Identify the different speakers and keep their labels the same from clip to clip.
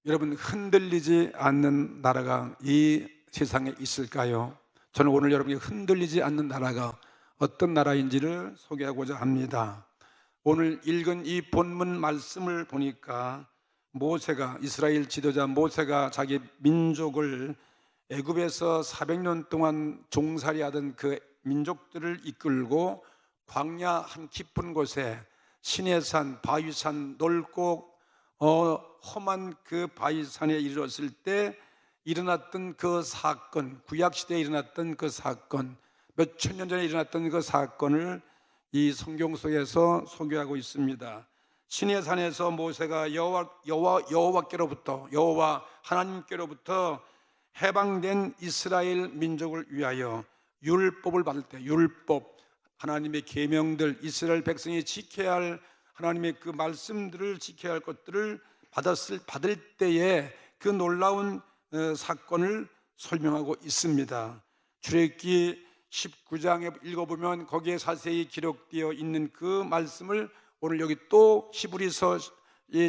Speaker 1: 여러분, 흔들리지 않는 나라가 이 세상에 있을까요? 저는 오늘 여러분이 흔들리지 않는 나라가 어떤 나라인지를 소개하고자 합니다. 오늘 읽은 이 본문 말씀을 보니까 모세가, 이스라엘 지도자 모세가 자기 민족을 애굽에서 400년 동안 종살이하던 그 민족들을 이끌고 광야 한 깊은 곳에 시내산, 바위산, 넓고 험한 그 바위산에 이르렀을 때 일어났던 그 사건, 구약시대에 일어났던 그 사건, 몇 천 년 전에 일어났던 그 사건을 이 성경 속에서 소개하고 있습니다. 시내산에서 모세가 여호와께로부터, 여호와 하나님께로부터 해방된 이스라엘 민족을 위하여 율법을 받을 때, 율법, 하나님의 계명들, 이스라엘 백성이 지켜야 할 하나님의 그 말씀들을 지켜야 할 것들을 받을 때에 그 놀라운 사건을 설명하고 있습니다. 출애굽기 19장에 읽어보면 거기에 자세히 기록되어 있는 그 말씀을 오늘 여기 또 히브리서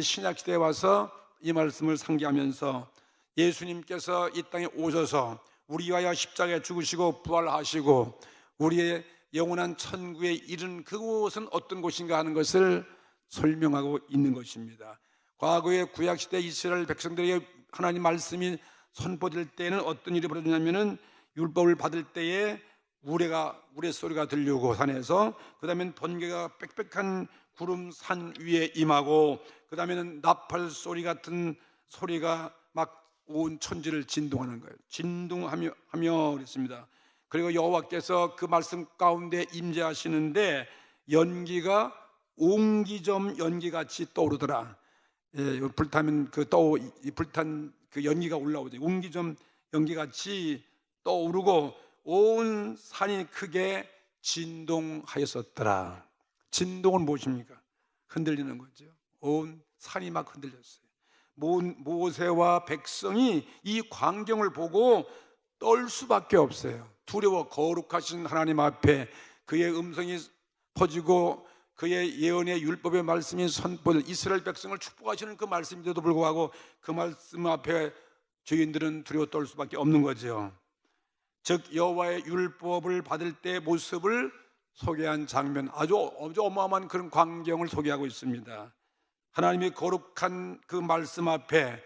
Speaker 1: 신약시대에 와서 이 말씀을 상기하면서 예수님께서 이 땅에 오셔서 우리 위하여 십자가에 죽으시고 부활하시고 우리의 영원한 천국에 이른 그곳은 어떤 곳인가 하는 것을 설명하고 있는 것입니다. 과거의 구약시대 이스라엘 백성들에게 하나님 말씀이 선포될 때에는 어떤 일이 벌어지냐면은 율법을 받을 때에 우레 소리가 들리고 산에서, 그 다음엔 번개가 빽빽한 구름 산 위에 임하고, 그 다음에는 나팔 소리 같은 소리가 막 온 천지를 진동하는 거예요. 진동하며 그랬습니다. 그리고 여호와께서 그 말씀 가운데 임재하시는데 연기가 옹기점 연기같이 떠오르더라. 불타면 불탄 그 연기가 올라오죠. 옹기점 연기같이 떠오르고 온 산이 크게 진동하였었더라. 진동은 무엇입니까? 흔들리는 거죠. 온 산이 막 흔들렸어요. 모세와 백성이 이 광경을 보고 떨 수밖에 없어요. 두려워. 거룩하신 하나님 앞에 그의 음성이 퍼지고 그의 예언의 율법의 말씀이 선포될, 이스라엘 백성을 축복하시는 그 말씀인데도 불구하고 그 말씀 앞에 죄인들은 두려워 떨 수밖에 없는 거죠. 즉 여호와의 율법을 받을 때의 모습을 소개한 장면, 아주 어마어마한 그런 광경을 소개하고 있습니다. 하나님의 거룩한 그 말씀 앞에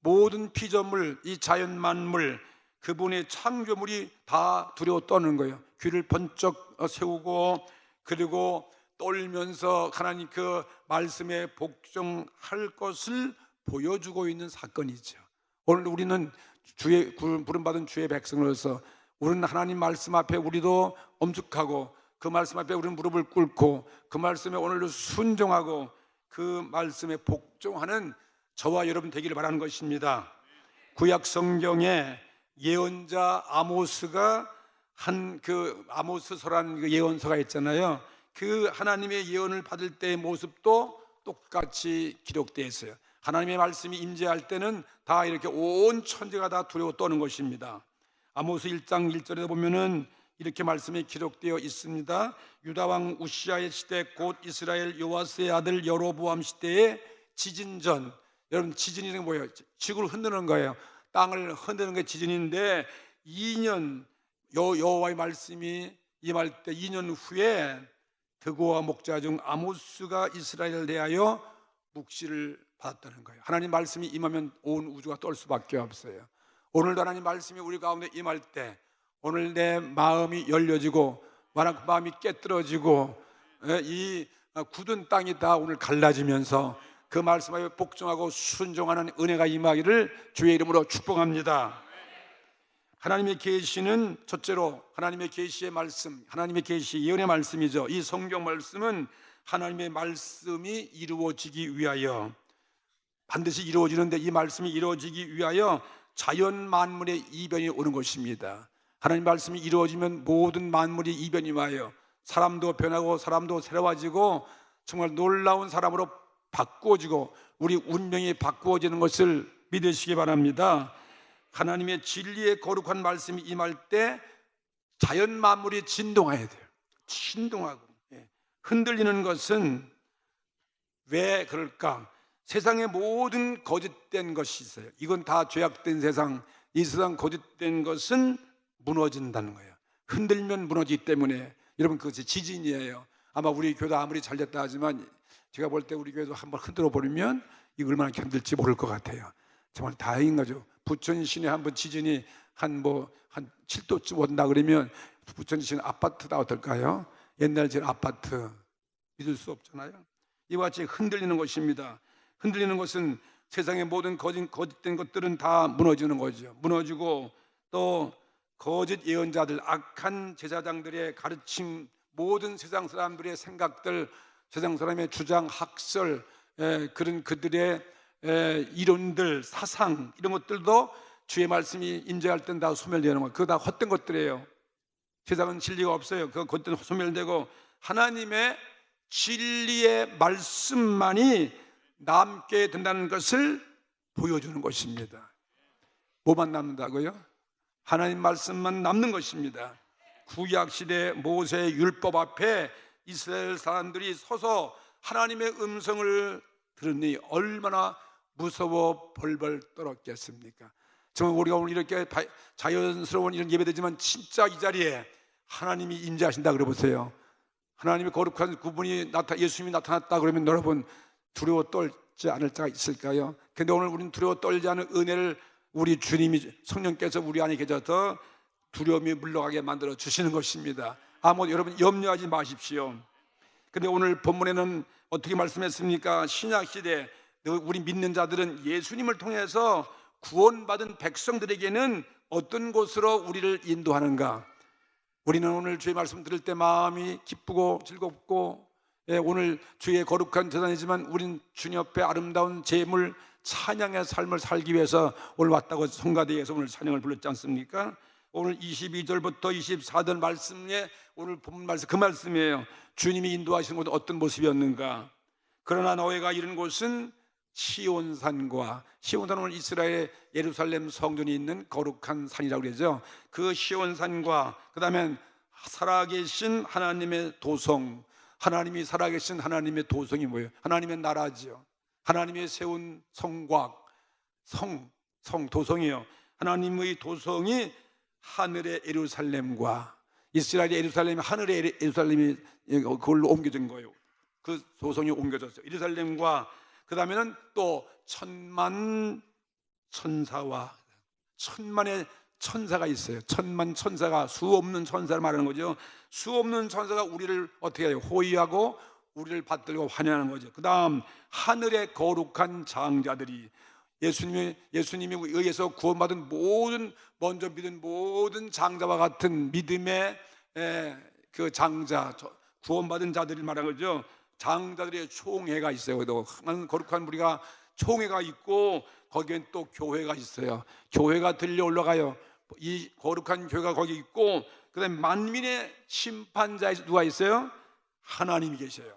Speaker 1: 모든 피조물, 이 자연 만물, 그분의 창조물이 다 두려워 떠는 거예요. 귀를 번쩍 세우고 그리고 떨면서 하나님 그 말씀에 복종할 것을 보여주고 있는 사건이죠. 오늘 우리는 부름받은 주의 백성으로서 우리는 하나님 말씀 앞에 우리도 엄숙하고 그 말씀 앞에 우리는 무릎을 꿇고 그 말씀에 오늘도 순종하고 그 말씀에 복종하는 저와 여러분 되기를 바라는 것입니다. 구약 성경에 예언자 아모스가 한 그 아모스서라는 그 예언서가 있잖아요. 그 하나님의 예언을 받을 때의 모습도 똑같이 기록되어 있어요. 하나님의 말씀이 임재할 때는 다 이렇게 온 천지가 다 두려워 떠는 것입니다. 아모스 1장 1절에 보면은 이렇게 말씀이 기록되어 있습니다. 유다왕 우시아의 시대 곧 이스라엘 요아스의 아들 여로보암 시대의 지진전. 여러분, 지진이란 뭐예요? 지구를 흔드는 거예요. 땅을 흔드는 게 지진인데 2년 여호와의 말씀이 임할 때 2년 후에 드고와 목자 중 아모스가 이스라엘을 대하여 묵시를 받았다는 거예요. 하나님 말씀이 임하면 온 우주가 떨 수밖에 없어요. 오늘도 하나님 말씀이 우리 가운데 임할 때 오늘 내 마음이 열려지고 마음이 깨뜨려지고 이 굳은 땅이 다 오늘 갈라지면서 그 말씀에 복종하고 순종하는 은혜가 임하기를 주의 이름으로 축복합니다. 하나님의 계시는 첫째로 하나님의 계시의 말씀, 하나님의 계시 예언의 말씀이죠. 이 성경 말씀은 하나님의 말씀이 이루어지기 위하여 반드시 이루어지는데 이 말씀이 이루어지기 위하여 자연 만물의 이변이 오는 것입니다. 하나님 말씀이 이루어지면 모든 만물이 이변이 와요. 사람도 변하고 사람도 새로워지고 정말 놀라운 사람으로 바꾸어지고 우리 운명이 바꾸어지는 것을 믿으시기 바랍니다. 하나님의 진리의 거룩한 말씀이 임할 때 자연 만물이 진동해야 돼요. 진동하고 흔들리는 것은 왜 그럴까? 세상의 모든 거짓된 것이 있어요. 이건 다 죄악된 세상, 이 세상 거짓된 것은 무너진다는 거예요. 흔들면 무너지기 때문에. 여러분, 그것이 지진이에요. 아마 우리 교도 아무리 잘 됐다 하지만 제가 볼 때 우리 교회도 한번 흔들어 버리면 이걸 얼마나 견딜지 모를 것 같아요. 정말 다행인 거죠. 부천 시내 한번 지진이 한 7도쯤 온다 그러면 부천 시내 아파트다 어떨까요? 옛날 제 아파트 믿을 수 없잖아요. 이와 같이 흔들리는 것입니다. 흔들리는 것은 세상의 모든 거짓된 것들은 다 무너지는 거죠. 무너지고 또 거짓 예언자들, 악한 제사장들의 가르침, 모든 세상 사람들의 생각들, 세상 사람의 주장, 학설, 그런 그들의 이론들, 사상, 이런 것들도 주의 말씀이 임재할 땐 다 소멸되는 거예요. 그거 다 헛된 것들이에요. 세상은 진리가 없어요. 그거 겉은 소멸되고 하나님의 진리의 말씀만이 남게 된다는 것을 보여주는 것입니다. 뭐만 남는다고요? 하나님 말씀만 남는 것입니다. 구약시대 모세의 율법 앞에 이스라엘 사람들이 서서 하나님의 음성을 들으니 얼마나 무서워 벌벌 떨었겠습니까? 정말 우리가 오늘 이렇게 자연스러운 이런 예배되지만 진짜 이 자리에 하나님이 임재하신다 그래 보세요. 하나님의 거룩한 구분이 예수님이 나타났다 그러면 여러분 두려워 떨지 않을 자가 있을까요? 근데 오늘 우리는 두려워 떨지 않은 은혜를 우리 주님이 성령께서 우리 안에 계셔서 두려움이 물러가게 만들어 주시는 것입니다. 여러분 염려하지 마십시오. 근데 오늘 본문에는 어떻게 말씀했습니까? 신약시대 우리 믿는 자들은 예수님을 통해서 구원받은 백성들에게는 어떤 곳으로 우리를 인도하는가? 우리는 오늘 주의 말씀 들을 때 마음이 기쁘고 즐겁고 오늘 주의 거룩한 재단이지만 우린 주님 옆에 아름다운 제물 찬양의 삶을 살기 위해서 오늘 왔다고 성가대에서 오늘 찬양을 불렀지 않습니까? 오늘 22절부터 24절 말씀에 오늘 본문 말씀 그 말씀이에요. 주님이 인도하시는 곳은 어떤 모습이었는가? 그러나 너희가 이른 곳은 시온산과 시온산은 오늘 이스라엘 예루살렘 성전이 있는 거룩한 산이라고 그러죠. 그 시온산과 그 다음에 살아계신 하나님의 도성, 하나님이 살아계신 하나님의 도성이 뭐예요? 하나님의 나라죠. 하나님의 세운 성곽, 도성이요. 하나님의 도성이 하늘의 예루살렘과 이스라엘의 예루살렘이 하늘의 예루살렘이 그걸로 옮겨진 거예요. 그 도성이 옮겨졌어요. 예루살렘과 그 다음에는 또 천만 천사와 천만의 천사가 있어요. 천만 천사가 수없는 천사를 말하는 거죠. 수없는 천사가 우리를 어떻게 해요? 호위하고 우리를 받들고 환영하는 거죠. 그 다음 하늘의 거룩한 장자들이 예수님이 의해서 구원받은 모든 먼저 믿은 모든 장자와 같은 믿음의 그 장자 구원받은 자들이 말하는 거죠. 장자들의 총회가 있어요. 거룩한 우리가 총회가 있고 거기엔 또 교회가 있어요. 교회가 들려 올라가요. 이 거룩한 교회가 거기 있고 그다음에 만민의 심판자에 누가 있어요? 하나님이 계셔요.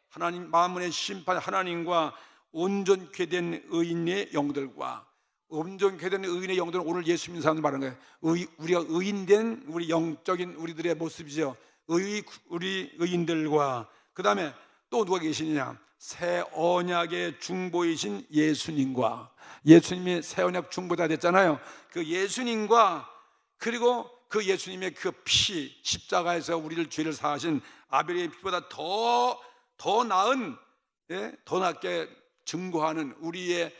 Speaker 1: 하나님 만민의 심판 하나님과 온전케 된 의인의 영들과 온전케 된 의인의 영들은 오늘 예수 믿는 사람들 말하는 거예요. 우리가 의인된 우리 영적인 우리들의 모습이죠. 우리 의인들과 그 다음에 또 누가 계시느냐? 새 언약의 중보이신 예수님과 예수님이 새 언약 중보자 됐잖아요. 그 예수님과 그리고 그 예수님의 그 피 십자가에서 우리를 죄를 사하신 아벨의 피보다 더 나은 더 낫게 증거하는 우리의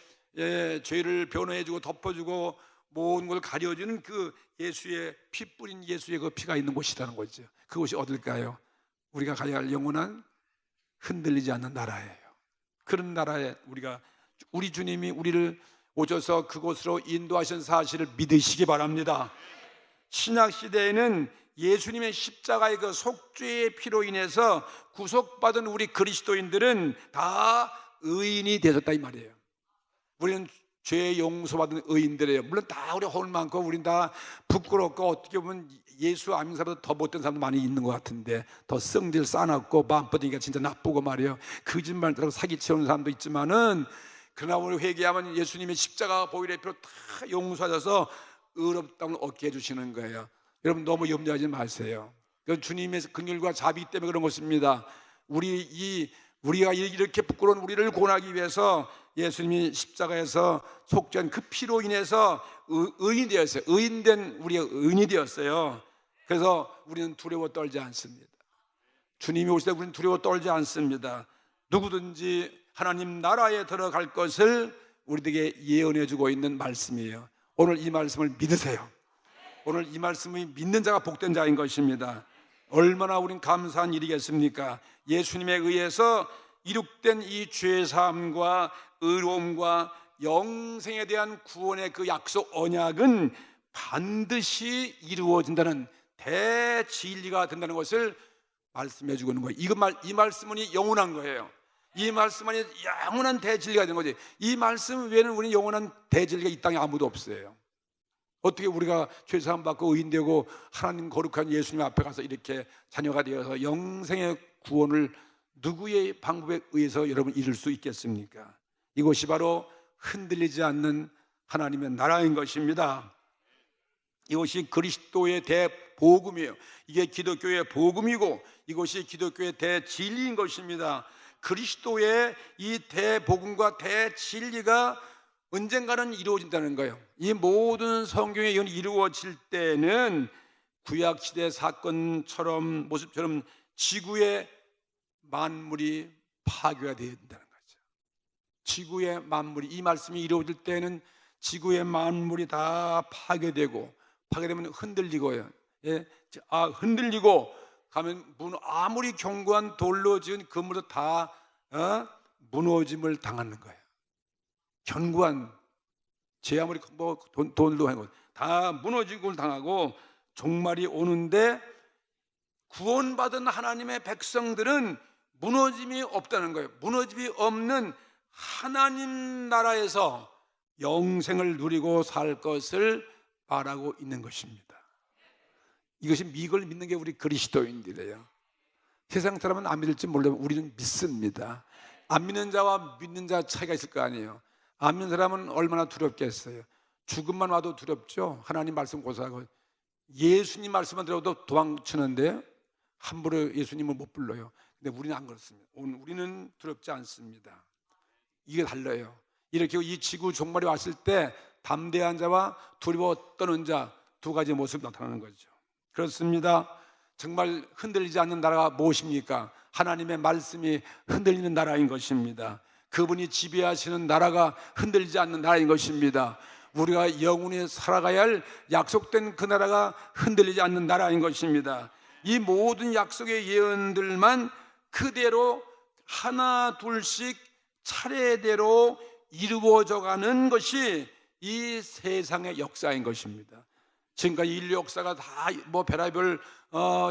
Speaker 1: 죄를 변호해주고 덮어주고 모든 걸 가려주는 그 예수의 피 뿌린 예수의 그 피가 있는 곳이라는 거죠. 그곳이 어딜까요? 우리가 가야 할 영원한 흔들리지 않는 나라예요. 그런 나라에 우리 주님이 우리를 오셔서 그곳으로 인도하신 사실을 믿으시기 바랍니다. 신약 시대에는 예수님의 십자가의 그 속죄의 피로 인해서 구속받은 우리 그리스도인들은 다 의인이 되셨다 이 말이에요. 우리는 죄 용서받은 의인들이에요. 물론 다 우리 허물 많고 우린 다 부끄럽고 어떻게 보면 예수 안 믿는 사람보다 더 못된 사람도 많이 있는 것 같은데 더 성질 싸놨고 마음버리니까 진짜 나쁘고 말이에요. 거짓말들하고 사기치는 사람도 있지만은 그러나 오늘 회개하면 예수님의 십자가 보혈의 피로 다 용서하셔서 의롭다움을 얻게 해주시는 거예요. 여러분 너무 염려하지 마세요. 주님의 긍휼과 자비 때문에 그런 것입니다. 우리 이 우리가 이렇게 부끄러운 우리를 구원하기 위해서 예수님이 십자가에서 속죄한 그 피로 인해서 의인이 되었어요. 의인된 우리가 의인이 되었어요. 그래서 우리는 두려워 떨지 않습니다. 주님이 오실 때 우리는 두려워 떨지 않습니다. 누구든지 하나님 나라에 들어갈 것을 우리에게 예언해 주고 있는 말씀이에요. 오늘 이 말씀을 믿으세요. 오늘 이 말씀을 믿는 자가 복된 자인 것입니다. 얼마나 우린 감사한 일이겠습니까? 예수님에 의해서 이룩된 이 죄사함과 의로움과 영생에 대한 구원의 그 약속 언약은 반드시 이루어진다는 대진리가 된다는 것을 말씀해 주고 있는 거예요. 이 말씀은 영원한 거예요. 이 말씀만이 영원한 대진리가 되는 거지. 이 말씀 외에는 우리는 영원한 대진리가 이 땅에 아무도 없어요. 어떻게 우리가 죄사함 받고 의인되고 하나님 거룩한 예수님 앞에 가서 이렇게 자녀가 되어서 영생의 구원을 누구의 방법에 의해서 여러분 이룰 수 있겠습니까? 이것이 바로 흔들리지 않는 하나님의 나라인 것입니다. 이것이 그리스도의 대복음이에요. 이게 기독교의 복음이고 이것이 기독교의 대진리인 것입니다. 그리스도의 이 대복음과 대진리가 언젠가는 이루어진다는 거예요. 이 모든 성경의 예언이 이루어질 때는 구약시대 사건처럼 모습처럼 지구의 만물이 파괴가 되어야 된다는 거죠. 지구의 만물이, 이 말씀이 이루어질 때는 지구의 만물이 다 파괴되고, 파괴되면 흔들리고요. 예? 흔들리고 가면 아무리 견고한 돌로 지은 건물도 다 무너짐을 당하는 거예요. 견고한 제 아무리 돈도 하고 다 무너짐을 당하고 종말이 오는데, 구원받은 하나님의 백성들은 무너짐이 없다는 거예요. 무너짐이 없는 하나님 나라에서 영생을 누리고 살 것을 말하고 있는 것입니다. 이것이 이걸 믿는 게 우리 그리스도인들이에요. 세상 사람은 안 믿을지 몰라도 우리는 믿습니다. 안 믿는 자와 믿는 자 차이가 있을 거 아니에요. 안 믿는 사람은 얼마나 두렵겠어요. 죽음만 와도 두렵죠. 하나님 말씀 고사하고 예수님 말씀만 들어도 도망치는데 함부로 예수님을 못 불러요. 근데 우리는 안 그렇습니다. 우리는 두렵지 않습니다. 이게 달라요. 이렇게 이 지구 종말이 왔을 때 담대한 자와 두려워 떠는 자 두 가지 모습이 나타나는 거죠. 그렇습니다. 정말 흔들리지 않는 나라가 무엇입니까? 하나님의 말씀이 흔들리는 나라인 것입니다. 그분이 지배하시는 나라가 흔들리지 않는 나라인 것입니다. 우리가 영원히 살아가야 할 약속된 그 나라가 흔들리지 않는 나라인 것입니다. 이 모든 약속의 예언들만 그대로 하나 둘씩 차례대로 이루어져 가는 것이 이 세상의 역사인 것입니다. 지금까지 인류 역사가 다 별의별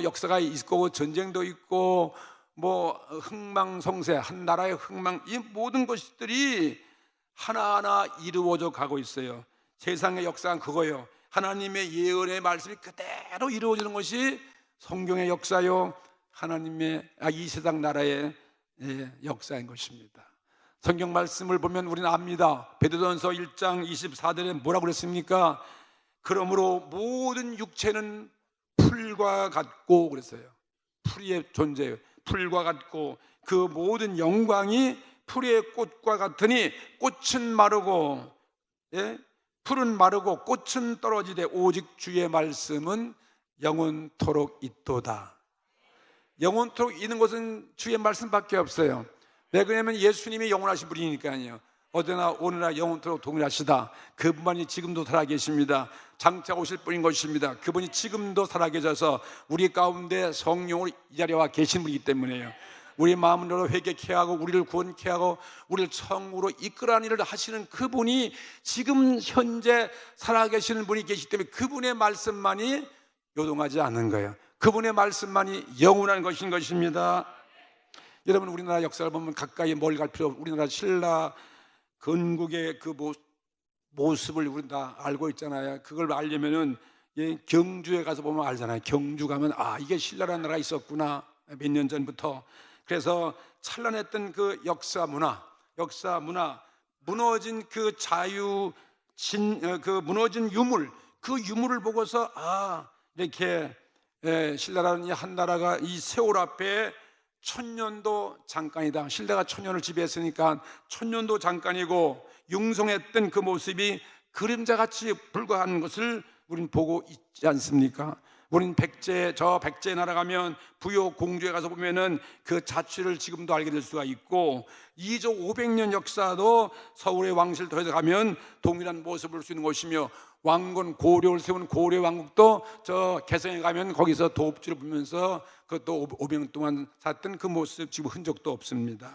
Speaker 1: 역사가 있고 전쟁도 있고 흥망성쇠, 한 나라의 흥망, 이 모든 것들이 하나하나 이루어져 가고 있어요. 세상의 역사는 그거예요. 하나님의 예언의 말씀이 그대로 이루어지는 것이 성경의 역사요, 하나님의 이 세상 나라의 역사인 것입니다. 성경 말씀을 보면 우리는 압니다. 베드로전서 1장 24절에 뭐라고 그랬습니까? 그러므로 모든 육체는 풀과 같고 그랬어요. 풀의 존재예요. 풀과 같고 그 모든 영광이 풀의 꽃과 같으니 꽃은 마르고 풀은 마르고 꽃은 떨어지되 오직 주의 말씀은 영원토록 있도다. 영원토록 있는 것은 주의 말씀밖에 없어요. 왜 그러냐면 예수님이 영원하신 분이니까요. 어제나 오늘나 영원토록 동일하시다. 그분만이 지금도 살아계십니다. 장차 오실 분인 것입니다. 그분이 지금도 살아계셔서 우리 가운데 성령으로 이 자리에 와 계신 분이기 때문에요. 우리 마음으로 회개케 하고 우리를 구원케 하고 우리를 성으로 이끌어가는 일을 하시는 그분이 지금 현재 살아계시는 분이 계시기 때문에 그분의 말씀만이 요동하지 않는 거예요. 그분의 말씀만이 영원한 것인 것입니다. 여러분, 우리나라 역사를 보면 가까이 멀리 갈 필요 없고 우리나라 신라 건국의 그 모습을 우리 다 알고 있잖아요. 그걸 알려면은 경주에 가서 보면 알잖아요. 경주 가면 이게 신라라는 나라가 있었구나, 몇 년 전부터. 그래서 찬란했던 그 역사 문화, 무너진 그 무너진 유물, 그 유물을 보고서 이렇게 신라라는 이 한 나라가 이 세월 앞에 천년도 잠깐이다. 신라가 천년을 지배했으니까 천년도 잠깐이고 융성했던 그 모습이 그림자같이 불과한 것을 우린 보고 있지 않습니까? 우린 저 백제 나라 가면 부여 공주에 가서 보면은 그 자취를 지금도 알게 될 수가 있고, 이조 500년 역사도 서울의 왕실 더해서 가면 동일한 모습을 볼 수 있는 곳이며, 왕건 고려를 세운 고려 왕국도 저 개성에 가면 거기서 도읍지를 보면서 그것도 500년 동안 살았던 그 모습 지금 흔적도 없습니다.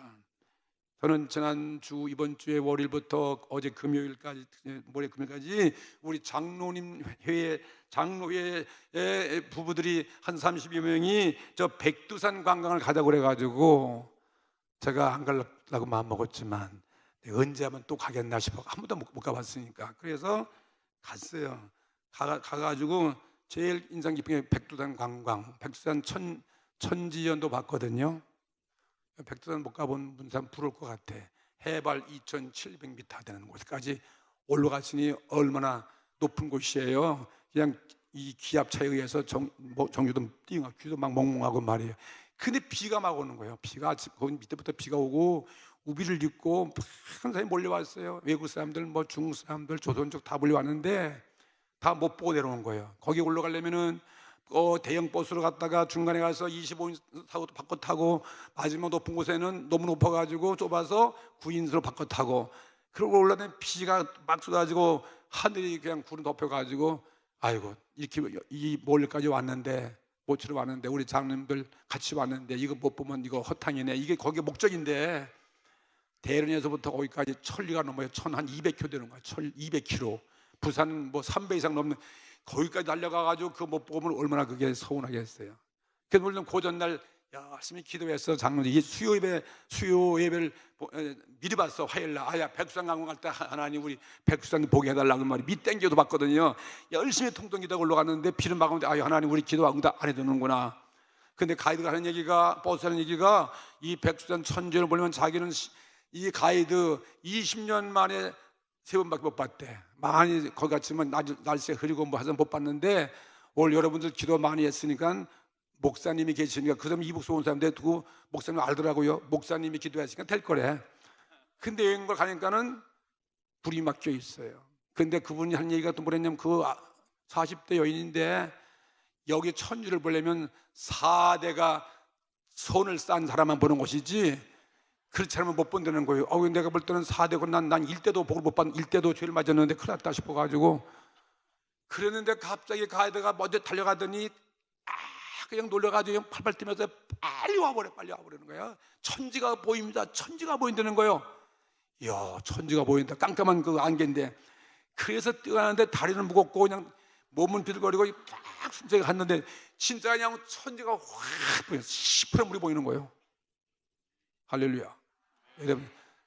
Speaker 1: 저는 지난주 이번 주에 월요일부터 어제 금요일까지 모레 금요일까지 우리 장로회 부부들이 한 30여 명이 저 백두산 관광을 가자고 그래가지고 제가 안 가려고 마음먹었지만 언제 하면 또 가겠나 싶어. 한 번도 못 가봤으니까. 그래서 갔어요. 가가지고 제일 인상 깊은 게 백두산 관광, 백두산 천지연도 봤거든요. 백두산 못 가본 분은 부러울 것 같아. 해발 2,700m 되는 곳까지 올라갔으니 얼마나 높은 곳이에요. 그냥 이 기압차에 의해서 정유도 띵하고 귀도 막 멍멍하고 말이에요. 근데 비가 막 오는 거예요. 비가 거기 밑에부터 비가 오고 우비를 입고 한 사람이 몰려왔어요. 외국 사람들, 뭐 중국 사람들, 조선족 다 몰려왔는데 다 못 보고 내려온 거예요. 거기 올라가려면은 대형 버스로 갔다가 중간에 가서 25인 타고 바꿔 타고, 마지막 높은 곳에는 너무 높아가지고 좁아서 9인승으로 바꿔 타고, 그러고 올라가면 비가 막 쏟아지고 하늘이 그냥 구름 덮여가지고, 아이고 이렇게 이 멀리까지 왔는데 모처럼 왔는데 우리 장님들 같이 왔는데 이거 못 보면 이거 허탕이네. 이게 거기 목적인데 대련에서부터 거기까지 천리가 넘어요. 한 200km 되는 거야. 200km. 부산 뭐 3배 이상 넘는 거기까지 달려가가지고 그거 못 보면 얼마나 그게 서운하겠어요. 그래서 물론 그 전날 열심히 기도했어. 장로님 수요 예배를 미리 봤어. 화요일날 아야 백두산 관광 갈 때 하나님 우리 백두산 보게 해달라고 말이 밑땡겨도 봤거든요. 열심히 통통 기도하고 올라갔는데 비를 막았는데 아유 하나님 우리 기도 응답 안 해주는구나. 근데 가이드가 하는 얘기가, 버스 하는 얘기가, 이 백두산 천지를 보려면 자기는 이 가이드 20년 만에 3번밖에 못 봤대. 많이 거기 갔지만 날씨 흐리고 뭐 해서 못 봤는데, 오늘 여러분들 기도 많이 했으니까 목사님이 계시니까 그 사람 이북 온 사람들 두고 목사님 알더라고요. 목사님이 기도했으니까 될 거래. 근데 여행 걸 가니까는 불이 막 껴 있어요. 근데 그분이 한 얘기가 또 뭐랬냐면, 그 40대 여인인데 여기 천주를 보려면 4대가 손을 싼 사람만 보는 곳이지 그렇지 않으면 못 본다는 거예요. 내가 볼 때는 4대고 난 1대도 복을 못 받는, 1대도 죄를 맞았는데 큰일 났다 싶어가지고 그랬는데, 갑자기 가이드가 먼저 달려가더니 그냥 놀려가지고 그냥 팔팔 뛰면서 빨리 와버리는 거야. 천지가 보입니다. 천지가 보인다는 거예요. 이야, 천지가 보인다. 깜깜한 그 안개인데. 그래서 뛰어가는데 다리는 무겁고 그냥 몸은 비틀거리고 딱 순서가 갔는데 진짜 그냥 천지가 확 보여. 시퍼런 물이 보이는 거예요. 할렐루야.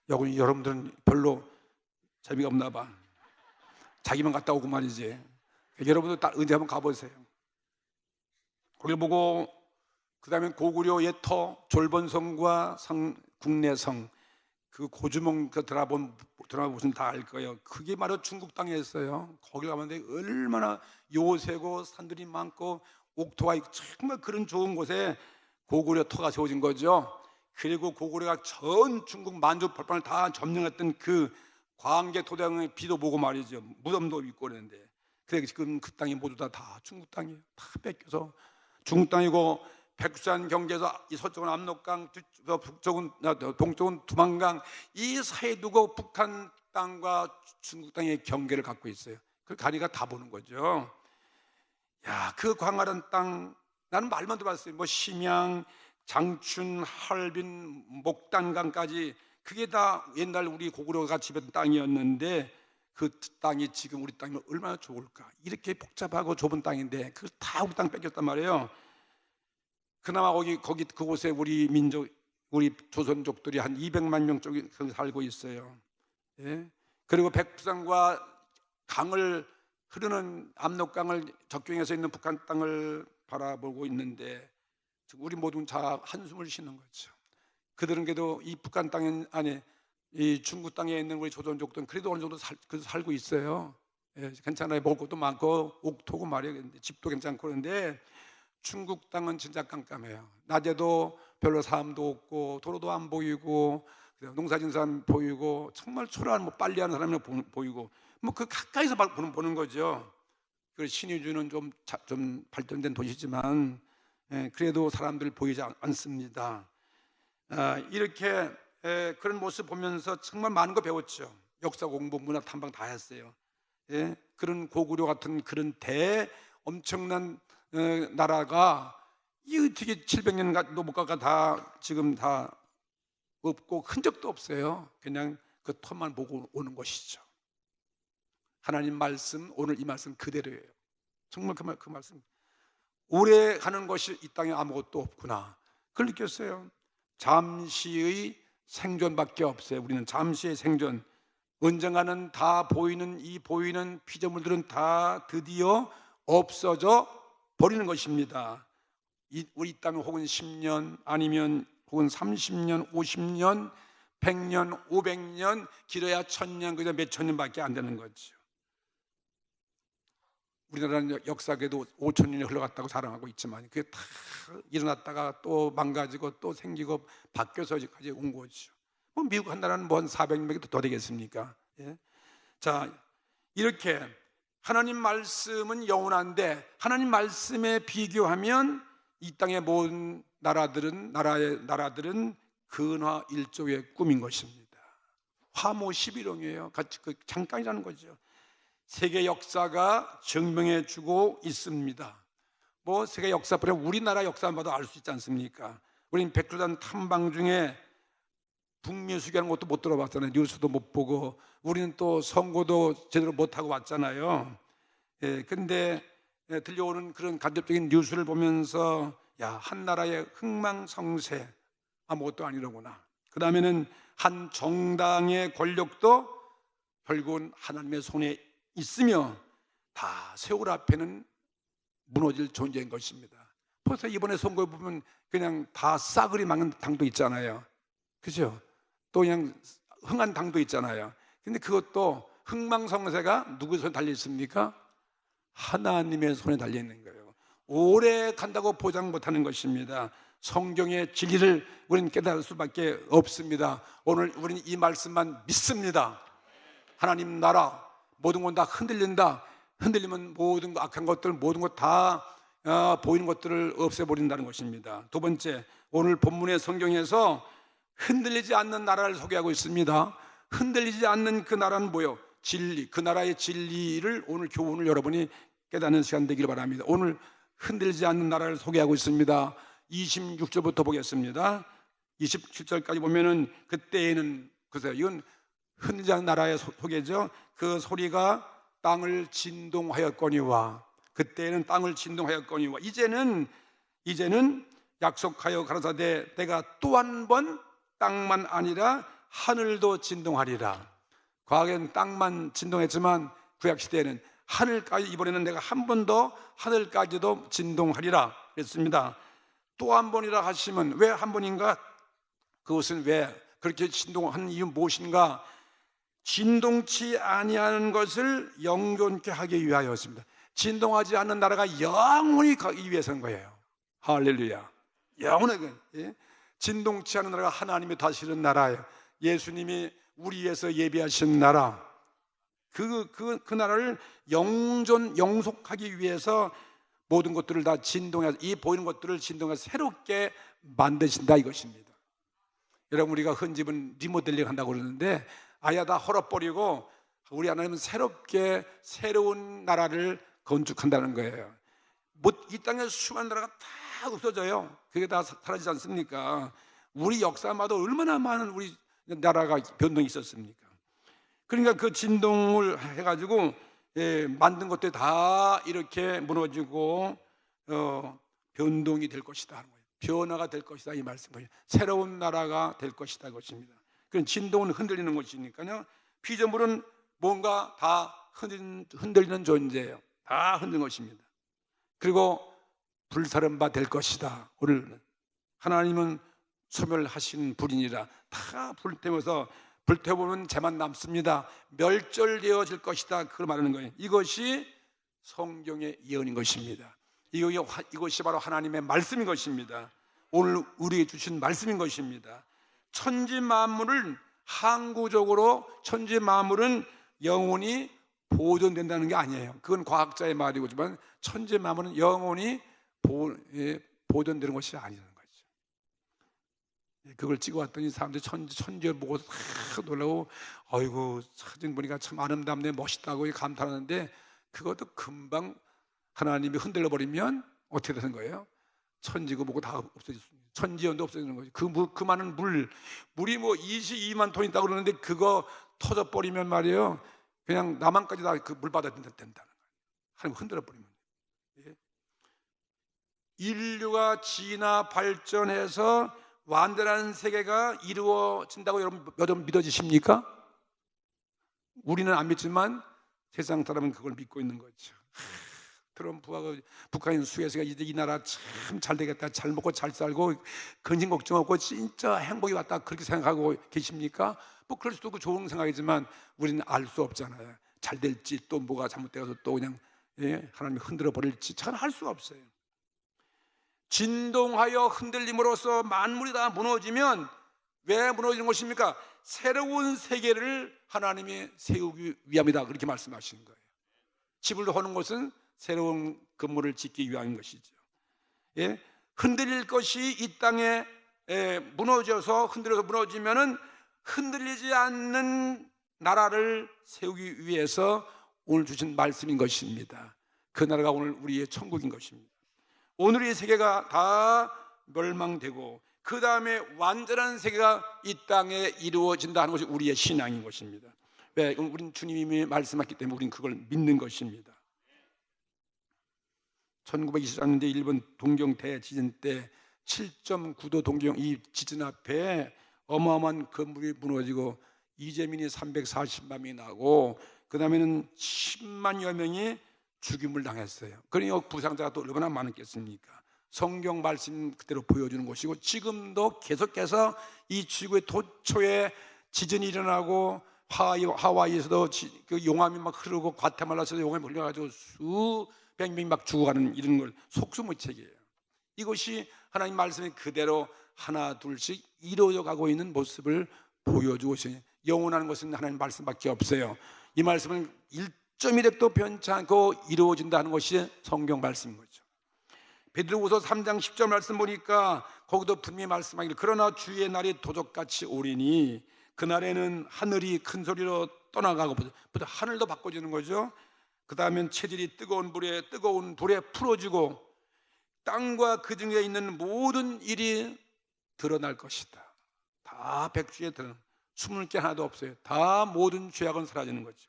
Speaker 1: 여러분들은 별로 재미가 없나 봐. 자기만 갔다 오고 말이지. 여러분들 딱 언제 한번 가보세요. 거기를 보고 그 다음에 고구려 옛터 졸본성과 국내성, 그 고주몽 그 드라마 보시면 다 알 거예요. 그게 바로 중국 땅에 있어요. 거기 가면 얼마나 요새고 산들이 많고 옥토가 있고 정말 그런 좋은 곳에 고구려 터가 세워진 거죠. 그리고 고구려가 전 중국 만주 벌판을 다 점령했던 그 광개 토대의 비도 보고 말이죠. 무덤도 있고 그랬는데, 그래 지금 그 땅이 모두 다 중국 땅이에요. 다 뺏겨서 중국 땅이고, 백두산 경계에서 이 서쪽은 압록강, 북쪽은 동쪽은 두만강, 이 사이에 두고 북한 땅과 중국 땅의 경계를 갖고 있어요. 그 가리가 다 보는 거죠. 야, 그 광활한 땅, 나는 말만 들어봤어요. 뭐 심양, 장춘, 할빈, 목단강까지 그게 다 옛날 우리 고구려가 지배했던 땅이었는데, 그 땅이 지금 우리 땅이면 얼마나 좋을까. 이렇게 복잡하고 좁은 땅인데 그걸 다 우리 땅 뺏겼단 말이에요. 그나마 그곳에 우리 민족, 우리 조선족들이 한 200만 명 쪽에 살고 있어요. 예? 그리고 백두산과 강을 흐르는 압록강을 적경에서 있는 북한 땅을 바라보고 있는데 우리 모두는 다 한숨을 쉬는 거죠. 그들은 그래도 이 북한 땅 안에, 이 중국 땅에 있는 우리 조선족들은 그래도 어느 정도 살고 있어요. 예, 괜찮아요. 먹을 것도 많고 옥토고 말이에요. 집도 괜찮고. 그런데 중국 땅은 진짜 깜깜해요. 낮에도 별로 사람도 없고 도로도 안 보이고 농사진 사람 보이고 정말 초라한 빨래하는 사람이 보이고 그 가까이서 보는 거죠. 그 신의주는 좀 발전된 도시지만 그래도 사람들 보이지 않습니다. 이렇게 그런 모습 보면서 정말 많은 거 배웠죠. 역사 공부, 문화 탐방 다 했어요. 그런 고구려 같은 그런 엄청난 나라가 이 어떻게 700년 넘어가가 다 지금 다 없고 흔적도 없어요. 그냥 그 터만 보고 오는 것이죠. 하나님 말씀, 오늘 이 말씀 그대로예요. 정말 그 말씀 오래 가는 것이 이 땅에 아무것도 없구나, 그걸 느꼈어요. 잠시의 생존밖에 없어요. 우리는 잠시의 생존. 언젠가는 다 보이는 이 보이는 피조물들은 다 드디어 없어져 버리는 것입니다. 우리 땅에 혹은 10년 아니면 혹은 30년, 50년, 100년, 500년, 길어야 1000년, 그저 몇 천 년밖에 안 되는 거죠. 우리나라는 역사계도 5000년이 흘러갔다고 자랑하고 있지만 그게 다 일어났다가 또 망가지고 또 생기고 바뀌어서 여기까지 온 거죠. 미국 한 나라는 한 400명이 더 되겠습니까? 자, 이렇게 하나님 말씀은 영원한데 하나님 말씀에 비교하면 이 땅의 모든 나라들은 근화 일족의 꿈인 것입니다. 화모 11홍이에요. 같이 잠깐이라는 거죠. 세계 역사가 증명해 주고 있습니다. 세계 역사뿐 아니라 우리나라 역사만 봐도 알 수 있지 않습니까? 우리는 백두산 탐방 중에 북미 수교하는 것도 못 들어봤잖아요. 뉴스도 못 보고 우리는 또 선거도 제대로 못하고 왔잖아요. 근데 들려오는 그런 간접적인 뉴스를 보면서 한 나라의 흥망성쇠 아무것도 아니로구나. 그 다음에는 한 정당의 권력도 결국은 하나님의 손에 있으며 다 세월 앞에는 무너질 존재인 것입니다. 벌써 이번에 선거에 보면 그냥 다 싸그리 막는 당도 있잖아요. 그죠? 또 그냥 흥한 당도 있잖아요. 근데 그것도 흥망성쇠가 누구 손에 달려 있습니까? 하나님의 손에 달려 있는 거예요. 오래 간다고 보장 못하는 것입니다. 성경의 진리를 우리는 깨달을 수밖에 없습니다. 오늘 우리는 이 말씀만 믿습니다. 하나님 나라 모든 건 다 흔들린다. 흔들리면 모든 악한 것들, 모든 것 다 보이는 것들을 없애버린다는 것입니다. 두 번째, 오늘 본문의 성경에서 흔들리지 않는 나라를 소개하고 있습니다. 흔들리지 않는 그 나라는 뭐예요? 진리, 그 나라의 진리를 오늘 교훈을 여러분이 깨닫는 시간 되기를 바랍니다. 오늘 흔들리지 않는 나라를 소개하고 있습니다. 26절부터 보겠습니다. 27절까지 보면은 그때에는 글쎄요, 이건 흔들리지 않는 나라의 소개죠. 그 소리가 땅을 진동하였거니와, 그때는 땅을 진동하였거니와, 이제는 약속하여 가라사대 내가 또 한 번 땅만 아니라 하늘도 진동하리라. 과거에는 땅만 진동했지만 구약시대에는 하늘까지, 이번에는 내가 한 번 더 하늘까지도 진동하리라 그랬습니다. 또 한 번이라 하시면 왜 한 번인가? 그것은 왜 그렇게 진동하는 이유 무엇인가? 진동치 아니하는 것을 영존케 하기 위하여였습니다. 진동하지 않는 나라가 영원히 가기 위해서인 거예요. 할렐루야. 영원하게. 진동치 않은 나라가 하나님이 다스리는 나라예요. 예수님이 우리 위해서 예비하신 나라. 그 나라를 영속하기 위해서 모든 것들을 다 진동해서, 이 보이는 것들을 진동해서 새롭게 만드신다 이것입니다. 여러분, 우리가 흔 집은 리모델링 한다고 그러는데 아예 다 헐어버리고 우리 하나님은 새롭게 새로운 나라를 건축한다는 거예요. 이 땅에 수많은 나라가 다 없어져요. 그게 다 사라지지 않습니까? 우리 역사마다 얼마나 많은 우리 나라가 변동이 있었습니까? 그러니까 그 진동을 해가지고 만든 것들이 다 이렇게 무너지고 변동이 될 것이다 하는 거예요. 변화가 될 것이다 이 말씀이에요. 새로운 나라가 될 것이다 이것입니다. 그 진동은 흔들리는 것이니까요. 피조물은 뭔가 다 흔들리는 존재예요. 다 흔드는 것입니다. 그리고 불사른 바 될 것이다. 오늘 하나님은 소멸하신 불이니라. 다 불태워서 불태우면 재만 남습니다. 멸절되어질 것이다. 그걸 말하는 거예요. 이것이 성경의 예언인 것입니다. 이것이 바로 하나님의 말씀인 것입니다. 오늘 우리에게 주신 말씀인 것입니다. 천지 만물을 항구적으로 천지 만물은 영원히 보존된다는 게 아니에요. 그건 과학자의 말이지만 천지 만물은 영원히 보존되는 것이 아니라는 거죠. 그걸 찍어왔더니 사람들이 천지를 보고 놀라고 아이고 사진 보니까 참 아름답네 멋있다고 감탄하는데 그것도 금방 하나님이 흔들려 버리면 어떻게 되는 거예요? 천지고 뭐고 다 없어졌습니다. 천지연도 없어지는 거죠. 그 많은 물이 뭐 22만 톤 있다고 그러는데 그거 터져버리면 말이에요. 그냥 남한까지 다 그 물바다 된다는 거예요. 하나님 흔들어 버리면. 예. 인류가 진화 발전해서 완전한 세계가 이루어진다고 여러분 믿어지십니까? 우리는 안 믿지만 세상 사람은 그걸 믿고 있는 거죠. 트럼프와 북한인 수에서가 이제 이 나라 참 잘 되겠다, 잘 먹고 잘 살고 근심 걱정 없고 진짜 행복이 왔다 그렇게 생각하고 계십니까? 뭐 그럴 수도 있고 좋은 생각이지만 우리는 알 수 없잖아요. 잘 될지 또 뭐가 잘못되어서 또 그냥 하나님이 흔들어 버릴지 잘 알 수가 없어요. 진동하여 흔들림으로써 만물이 다 무너지면 왜 무너지는 것입니까? 새로운 세계를 하나님이 세우기 위함이다 그렇게 말씀하시는 거예요. 집을 하는 것은 새로운 건물을 짓기 위함인 것이죠. 예? 흔들릴 것이 이 땅에 무너져서 흔들려서 무너지면은 흔들리지 않는 나라를 세우기 위해서 오늘 주신 말씀인 것입니다. 그 나라가 오늘 우리의 천국인 것입니다. 오늘의 세계가 다 멸망되고 그 다음에 완전한 세계가 이 땅에 이루어진다 하는 것이 우리의 신앙인 것입니다. 왜? 우리는 주님이 말씀하셨기 때문에 우리는 그걸 믿는 것입니다. 1923년대 일본 동경 대지진 때 7.9도 동경 이 지진 앞에 어마어마한 건물이 무너지고 이재민이 340만 명이 나고 그 다음에는 10만여 명이 죽임을 당했어요. 그러니 부상자가 또 얼마나 많았겠습니까? 성경 말씀 그대로 보여주는 것이고 지금도 계속해서 이 지구의 도초에 지진이 일어나고 하와이에서도 그 용암이 막 흐르고 과테말라에서도 용암이 흘러가지고 수백 명이 막 죽어가는 이런 걸 속수무책이에요. 이것이 하나님 말씀이 그대로 하나 둘씩 이루어져 가고 있는 모습을 보여주고 있어요. 영원한 것은 하나님 말씀밖에 없어요. 이 말씀은 1.1획도 변치 않고 이루어진다는 것이 성경 말씀인 거죠. 베드로후서 3장 10절 말씀 보니까 거기도 분명히 말씀하기를 그러나 주의 날이 도적같이 오리니 그날에는 하늘이 큰 소리로 떠나가고 하늘도 바꿔지는 거죠. 그 다음엔 체질이 뜨거운 불에 풀어지고 땅과 그 중에 있는 모든 일이 드러날 것이다. 다 백주에 드러나 숨을 게 하나도 없어요. 다 모든 죄악은 사라지는 거죠.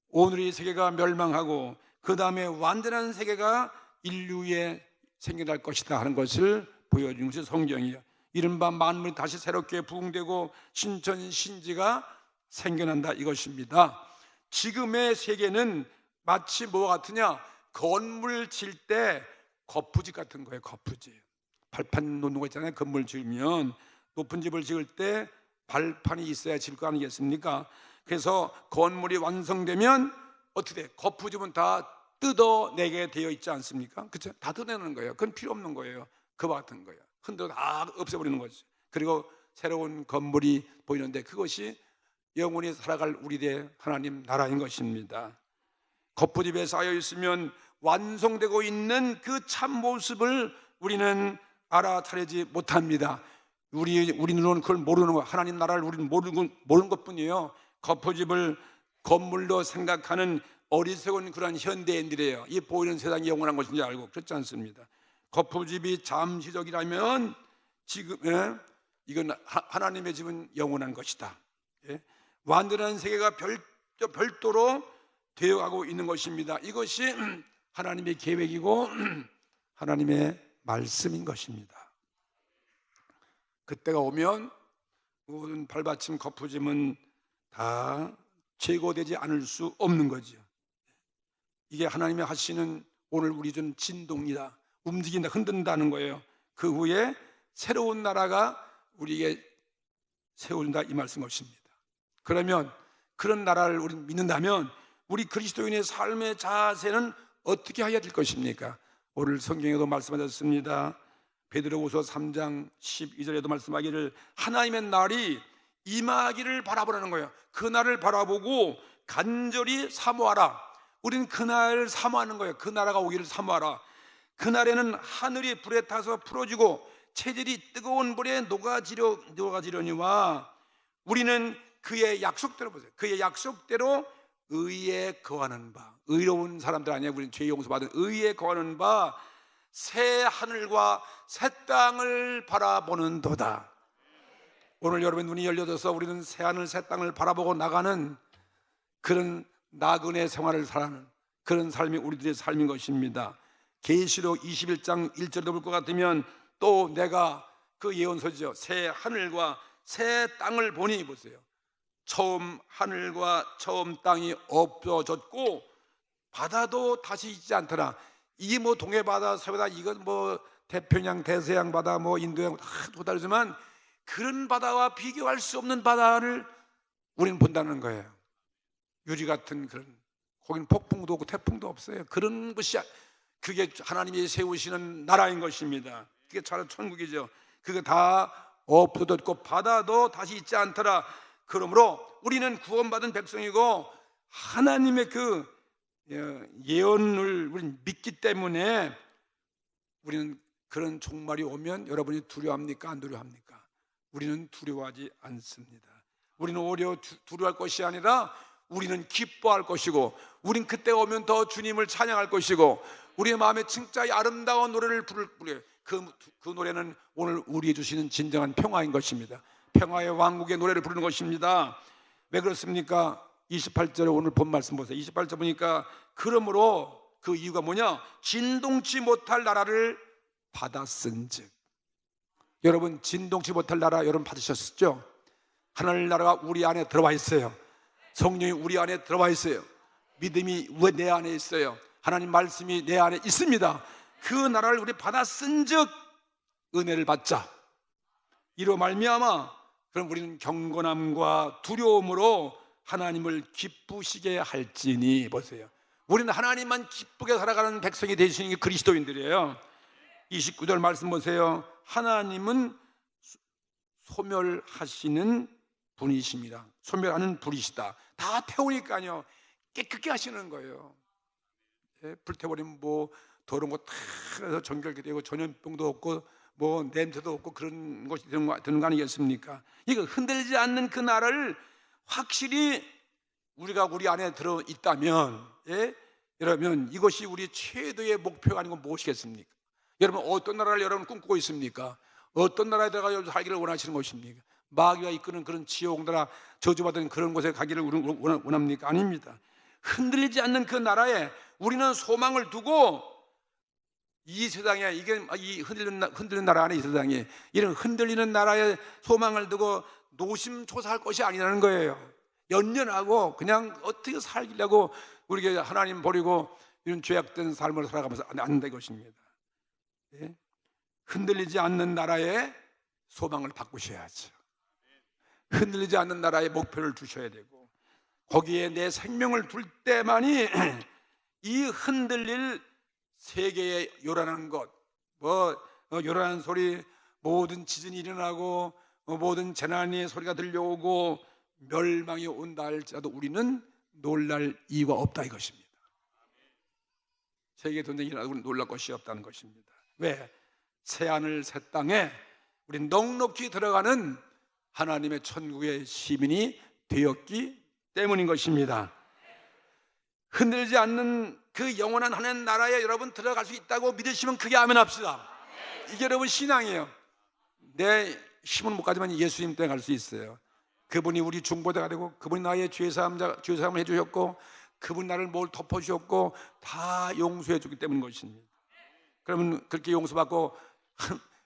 Speaker 1: 오늘의 세계가 멸망하고 그 다음에 완전한 세계가 인류에 생겨날 것이다 하는 것을 보여주는 것이 성경이에요. 이른바 만물이 다시 새롭게 부흥되고 신천신지가 생겨난다 이것입니다. 지금의 세계는 마치 뭐와 같으냐? 건물 질 때 거푸집 같은 거예요. 거푸집. 발판 놓는 거 있잖아요. 건물 지으면 높은 집을 지을 때 발판이 있어야 질 거 아니겠습니까? 그래서 건물이 완성되면 어떻게 돼? 거푸집은 다 뜯어내게 되어 있지 않습니까? 그렇죠? 다 뜯어내는 거예요. 그건 필요 없는 거예요. 그와 같은 거예요. 흔들어 다 없애버리는 거죠. 그리고 새로운 건물이 보이는데 그것이 영원히 살아갈 우리의 하나님 나라인 것입니다. 거푸집에 쌓여 있으면 완성되고 있는 그 참 모습을 우리는 알아차리지 못합니다. 우리 눈으로는 그걸 모르는 거예요. 하나님 나라를 우리는 모르는 것뿐이에요. 거푸집을 건물로 생각하는 어리석은 그런 현대인들이에요. 이 보이는 세상이 영원한 것인지 알고 그렇지 않습니다. 거푸집이 잠시적이라면 지금 이건 하나님의 집은 영원한 것이다. 완전한 세계가 별도로 되어가고 있는 것입니다. 이것이 하나님의 계획이고 하나님의 말씀인 것입니다. 그때가 오면 모든 발받침 거푸짐은 다 제거되지 않을 수 없는 거죠. 이게 하나님이 하시는 오늘 우리 준 진동이다. 움직인다, 흔든다는 거예요. 그 후에 새로운 나라가 우리에게 세워진다 이 말씀 것입니다. 그러면 그런 나라를 우리는 믿는다면 우리 그리스도인의 삶의 자세는 어떻게 해야 될 것입니까? 오늘 성경에도 말씀하셨습니다. 베드로후서 3장 12절에도 말씀하기를 하나님의 날이 임하기를 바라보라는 거예요. 그 날을 바라보고 간절히 사모하라. 우리는 그 날을 사모하는 거예요. 그 나라가 오기를 사모하라. 그 날에는 하늘이 불에 타서 풀어지고 체질이 뜨거운 불에 녹아지려니와 우리는 그의 약속대로, 보세요, 그의 약속대로 의에 거하는 바, 의로운 사람들 아니에요. 우리는 죄 용서받은 의에 거하는 바 새 하늘과 새 땅을 바라보는도다. 오늘 여러분 눈이 열려져서 우리는 새 하늘 새 땅을 바라보고 나가는 그런 나그네 생활을 살아가는 그런 삶이 우리들의 삶인 것입니다. 계시록 21장 1절도 볼 것 같으면 또 내가 그 예언서죠. 새 하늘과 새 땅을 보니, 보세요, 처음 하늘과 처음 땅이 없어졌고 바다도 다시 있지 않더라. 이게 뭐 동해바다, 서해바다, 이건 뭐 태평양, 대서양 바다, 뭐 인도양 다 다르지만 그런 바다와 비교할 수 없는 바다를 우리는 본다는 거예요. 유리 같은 그런, 거기는 폭풍도 없고 태풍도 없어요. 그런 것이 그게 하나님이 세우시는 나라인 것입니다. 그게 잘 천국이죠. 그게 다 없어졌고 바다도 다시 있지 않더라. 그러므로 우리는 구원받은 백성이고 하나님의 그 예언을 우리는 믿기 때문에 우리는 그런 종말이 오면 여러분이 두려워합니까? 안 두려워합니까? 우리는 두려워하지 않습니다. 우리는 오히려 두려워할 것이 아니라 우리는 기뻐할 것이고, 우린 그때 오면 더 주님을 찬양할 것이고, 우리의 마음에 진짜 아름다운 노래를 부를 그 노래는 오늘 우리에게 주시는 진정한 평화인 것입니다. 평화의 왕국의 노래를 부르는 것입니다. 왜 그렇습니까? 28절에 오늘 본 말씀 보세요. 28절 보니까 그러므로 그 이유가 뭐냐? 진동치 못할 나라를 받았은즉. 여러분 진동치 못할 나라 여러분 받으셨죠? 하늘 나라가 우리 안에 들어와 있어요. 성령이 우리 안에 들어와 있어요. 믿음이 내 안에 있어요. 하나님 말씀이 내 안에 있습니다. 그 나라를 우리 받았은즉 은혜를 받자. 이로 말미암아 그럼 우리는 경건함과 두려움으로 하나님을 기쁘시게 할지니. 보세요, 우리는 하나님만 기쁘게 살아가는 백성이 되시는 게 그리스도인들이에요. 29절 말씀 보세요. 하나님은 소멸하시는 분이십니다. 소멸하는 분이시다. 다 태우니까요 깨끗게 하시는 거예요. 불태버리면 뭐 더러운 거 다 정결되고 전염병도 없고 뭐 냄새도 없고 그런 것이 되는 거 아니겠습니까? 이거 흔들리지 않는 그 나라를 확실히 우리가 우리 안에 들어 있다면, 여러분 이것이 우리 최대의 목표가 아니고 무엇이겠습니까? 여러분 어떤 나라를 여러분 꿈꾸고 있습니까? 어떤 나라에 들어가 살기를 원하시는 것입니까? 마귀가 이끄는 그런 지옥 나라, 저주받은 그런 곳에 가기를 원합니까? 아닙니다. 흔들리지 않는 그 나라에 우리는 소망을 두고, 이 세상에 이게 이 흔들리는 나라 안에 이 세상에 이런 흔들리는 나라에 소망을 두고 노심초사할 것이 아니라는 거예요. 연연하고 그냥 어떻게 살기려고 우리가 하나님 버리고 이런 죄악된 삶을 살아가면서 안 된다 이것입니다. 흔들리지 않는 나라에 소망을 바꾸셔야죠. 흔들리지 않는 나라에 목표를 두셔야 되고, 거기에 내 생명을 둘 때만이 이 흔들릴 세계에 요란한 것, 요란한 소리, 모든 지진이 일어나고 모든 재난의 소리가 들려오고 멸망이 온다 할지라도 우리는 놀랄 이유가 없다 이것입니다. 세계 전쟁이 일어나도 놀랄 것이 없다는 것입니다. 왜? 새하늘 새 땅에 우리는 넉넉히 들어가는 하나님의 천국의 시민이 되었기 때문인 것입니다. 흔들지 않는 그 영원한 하나님 나라에 여러분 들어갈 수 있다고 믿으시면 크게 아멘합시다. 이게 여러분 신앙이에요. 내 힘은 못 가지만 예수님 때문에 갈 수 있어요. 그분이 우리 중보자가 되고, 그분이 나의 죄사함을 해주셨고, 그분이 나를 뭘 덮어주셨고 다 용서해 주기 때문인 것입니다. 그러면 그렇게 용서받고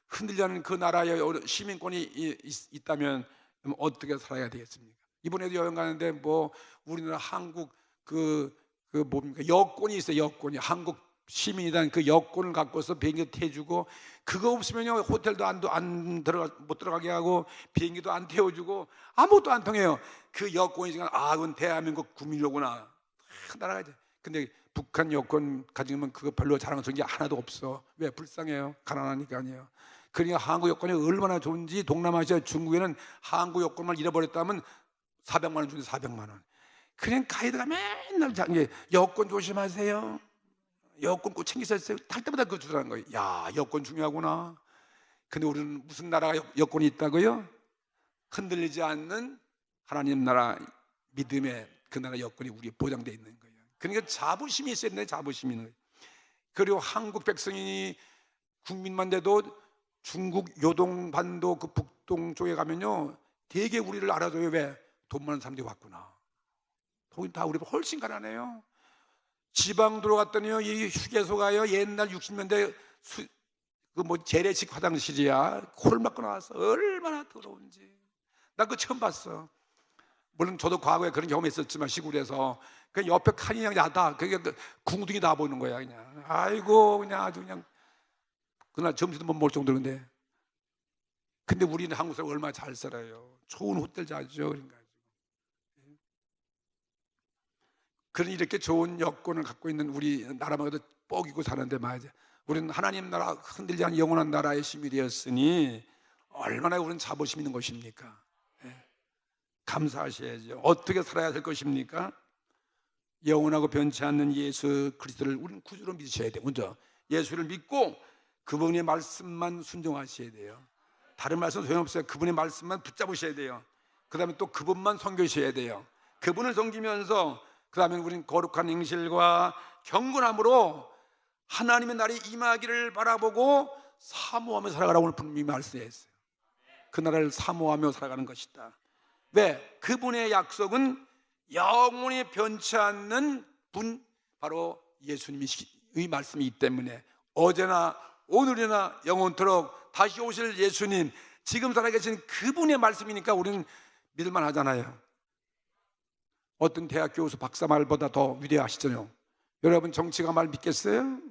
Speaker 1: 흔들지 않는 그 나라에 시민권이 있다면 어떻게 살아야 되겠습니까? 이번에도 여행 가는데 뭐 우리나라 한국 뭡니까? 여권이 있어요. 여권이 한국 시민이라는 그 여권을 갖고서 비행기 태워주고, 그거 없으면요 호텔도 못 들어가게 하고 비행기도 안 태워주고 아무것도 안 통해요. 그 여권이 지금 그건 대한민국 국민이로구나. 나라가 이제 근데 북한 여권 가지면 그거 별로 자랑스러운 게 하나도 없어. 왜? 불쌍해요. 가난하니까요. 그러니까 한국 여권이 얼마나 좋은지 동남아시아 중국에는 한국 여권만 잃어버렸다면 400만 원 주는데 400만 원. 그냥 가이드가 맨날 장게 여권 조심하세요. 여권 꼭 챙기셨어요. 탈 때마다 그거 주라는 거예요. 야, 여권 중요하구나. 근데 우리는 무슨 나라가 여권이 있다고요? 흔들리지 않는 하나님 나라 믿음의 그 나라 여권이 우리에 보장되어 있는 거예요. 그러니까 자부심이 있어야 되는데 자부심이 있는 거예요. 그리고 한국 백성이 국민만 돼도 중국 요동반도 그 북동 쪽에 가면요 되게 우리를 알아줘요. 왜? 돈 많은 사람들이 왔구나. 거긴 다 우리보다 훨씬 가난해요. 지방 들어갔더니요 이 휴게소 가요. 옛날 60년대 그 뭐 재래식 화장실이야. 코를 막고 나와서 얼마나 더러운지 나 그거 처음 봤어. 물론 저도 과거에 그런 경험이 있었지만 시골에서 그 옆에 칸이 그냥 야다. 그게 궁둥이 다 보이는 거야 그냥. 아이고 그냥 아주 그냥 그날 점심도 못 먹을 정도인데. 근데 우리는 한국 사람 얼마나 잘 살아요. 좋은 호텔 자죠. 그런 이렇게 좋은 여건을 갖고 있는 우리 나라마다 뻐기고 사는데 말이야. 우리는 하나님 나라 흔들지 않은 영원한 나라의 시민이 되었으니 얼마나 우리는 자부심 있는 것입니까? 감사하셔야죠. 어떻게 살아야 될 것입니까? 영원하고 변치 않는 예수 그리스도를 우리는 구주로 믿으셔야 돼요. 먼저 예수를 믿고 그분의 말씀만 순종하셔야 돼요. 다른 말씀 소용없어요. 그분의 말씀만 붙잡으셔야 돼요. 그 다음에 또 그분만 섬기셔야 돼요. 그분을 섬기면서 그 다음에 우리는 거룩한 행실과 경건함으로 하나님의 날이 임하기를 바라보고 사모하며 살아가라고 오늘 분명히 말씀했어요. 그 나라를 사모하며 살아가는 것이다. 왜? 그분의 약속은 영원히 변치 않는 분, 바로 예수님의 말씀이기 때문에 어제나 오늘이나 영원토록 다시 오실 예수님, 지금 살아계신 그분의 말씀이니까 우리는 믿을만 하잖아요. 어떤 대학 교수 박사 말보다 더 위대하시잖아요. 여러분 정치가 말 믿겠어요?